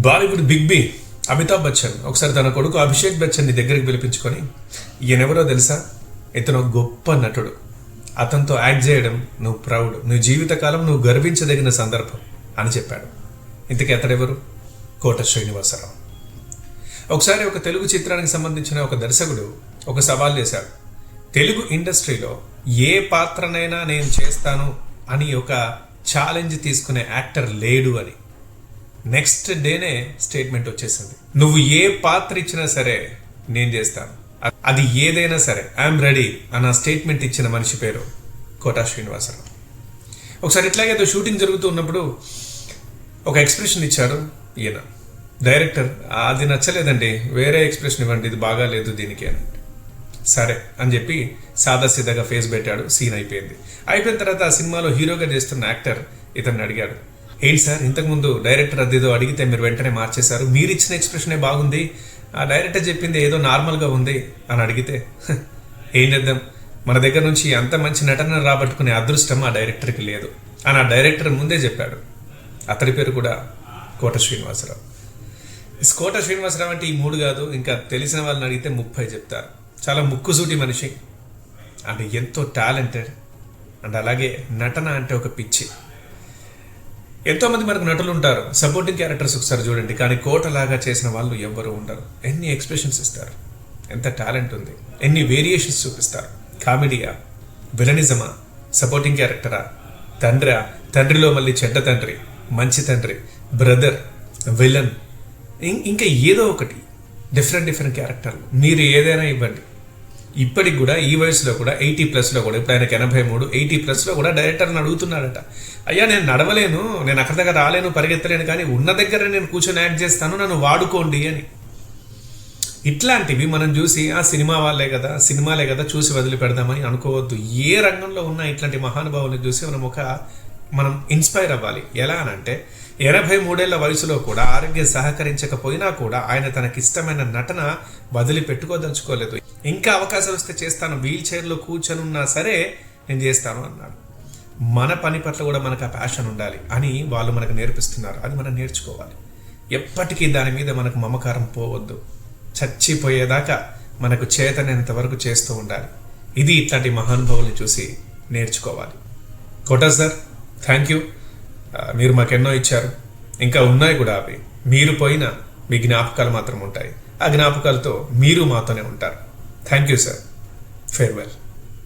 Bollywood big B Amitabh Bachchan ఒకసారి తన కొడుకు అభిషేక్ బచ్చన్ని దగ్గరికి పిలిపించుకొని, ఈయనెవరో తెలుసా, ఇతను గొప్ప నటుడు, అతనితో యాక్ట్ చేయడం నువ్వు ప్రౌడ్, నీ జీవితకాలం నువ్వు గర్వించదగిన సందర్భం అని చెప్పాడు. ఇంతకీ అతడెవరు? కోట శ్రీనివాసరావు. ఒకసారి ఒక తెలుగు చిత్రానికి సంబంధించిన ఒక దర్శకుడు ఒక సవాల్ చేశాడు. తెలుగు ఇండస్ట్రీలో ఏ పాత్రనైనా నేను చేస్తాను అని ఒక ఛాలెంజ్ తీసుకునే యాక్టర్ లేడు అని. నెక్స్ట్ డేనే స్టేట్మెంట్ వచ్చేసింది, నువ్వు ఏ పాత్ర ఇచ్చినా సరే నేను చేస్తాను, అది ఏదైనా సరే ఐఎమ్ రెడీ అన్న స్టేట్మెంట్ ఇచ్చిన మనిషి పేరు కోట శ్రీనివాసరావు. ఒకసారి ఇట్లాగేదో షూటింగ్ జరుగుతూ ఉన్నప్పుడు ఒక ఎక్స్ప్రెషన్ ఇచ్చాడు ఈయన. డైరెక్టర్, అది నచ్చలేదండి, వేరే ఎక్స్ప్రెషన్ ఇవ్వండి, ఇది బాగా లేదు దీనికి అని. సరే అని చెప్పి సాదాసీదాగా ఫేస్ పెట్టాడు. సీన్ అయిపోయింది. అయిపోయిన తర్వాత ఆ సినిమాలో హీరోగా చేస్తున్న యాక్టర్ ఇతన్ని అడిగాడు, ఏంటి సార్ ఇంతకుముందు డైరెక్టర్ అదేదో అడిగితే మీరు వెంటనే మార్చేశారు, మీరు ఇచ్చిన ఎక్స్ప్రెషనే బాగుంది, ఆ డైరెక్టర్ చెప్పింది ఏదో నార్మల్గా ఉంది అని అడిగితే, ఏం చేద్దాం, మన దగ్గర నుంచి అంత మంచి నటన రాబట్టుకునే అదృష్టం ఆ డైరెక్టర్కి లేదు అని ఆ డైరెక్టర్ ముందే చెప్పాడు. అతడి పేరు కూడా కోట శ్రీనివాసరావు. కోట శ్రీనివాసరావు అంటే ఈ 3 కాదు, ఇంకా తెలిసిన వాళ్ళని అడిగితే 30 చెప్తారు. చాలా ముక్కుసూటి మనిషి అండ్ ఎంతో టాలెంటెడ్ అండ్ అలాగే నటన అంటే ఒక పిచ్చి. ఎంతోమంది మనకు నటులు ఉంటారు, సపోర్టింగ్ క్యారెక్టర్స్ ఒకసారి చూడండి, కానీ కోటలాగా చేసిన వాళ్ళు ఎవ్వరూ ఉండరు. ఎన్ని ఎక్స్ప్రెషన్స్ ఇస్తారు, ఎంత టాలెంట్ ఉంది, ఎన్ని వేరియేషన్స్ చూపిస్తారు. కామెడీయా, విలనిజమా, సపోర్టింగ్ క్యారెక్టరా, తండ్రా, తండ్రిలో మళ్ళీ చెడ్డ తండ్రి, మంచి తండ్రి, బ్రదర్, విలన్, ఇంకా ఏదో ఒకటి డిఫరెంట్ క్యారెక్టర్లు మీరు ఏదైనా ఇవ్వండి. ఇప్పటికి కూడా ఈ వయసులో కూడా 80+ కూడా, ఇప్పుడు ఆయనకి 83, 80+ కూడా డైరెక్టర్ని అడుగుతున్నాడట, అయ్యా నేను నడవలేను, నేను అక్కడి దగ్గర రాలేను, పరిగెత్తలేను, కానీ ఉన్న దగ్గర నేను కూర్చొని యాక్ట్ చేస్తాను, నన్ను వాడుకోండి అని. ఇట్లాంటివి మనం చూసి ఆ సినిమాలే కదా చూసి వదిలిపెడదామని అనుకోవద్దు. ఏ రంగంలో ఉన్న ఇట్లాంటి మహానుభావులను చూసి మనం ఇన్స్పైర్ అవ్వాలి. ఎలా అనంటే 83 వయసులో కూడా ఆరోగ్యం సహకరించకపోయినా కూడా ఆయన తనకిష్టమైన నటన వదిలిపెట్టుకోదలుచుకోలేదు. ఇంకా అవకాశాలు వస్తే చేస్తాను, వీల్ చైర్లో కూర్చొనున్నా సరే నేను చేస్తాను అన్నాడు. మన పని పట్ల కూడా మనకు ఆ ప్యాషన్ ఉండాలి అని వాళ్ళు మనకు నేర్పిస్తున్నారు. అది మనం నేర్చుకోవాలి. ఎప్పటికీ దాని మీద మనకు మమకారం పోవద్దు. చచ్చిపోయేదాకా మనకు చేతనేంత వరకు చేస్తూ ఉండాలి. ఇది ఇట్లాంటి మహానుభావుల్ని చూసి నేర్చుకోవాలి. కోట సార్, థ్యాంక్ యూ. మీరు మాకెన్నో ఇచ్చారు, ఇంకా ఉన్నాయి కూడా. అవి మీరు పోయినా మీ జ్ఞాపకాలు మాత్రం ఉంటాయి. ఆ జ్ఞాపకాలతో మీరు మాతోనే ఉంటారు. Thank you sir. ఫేర్వెల్.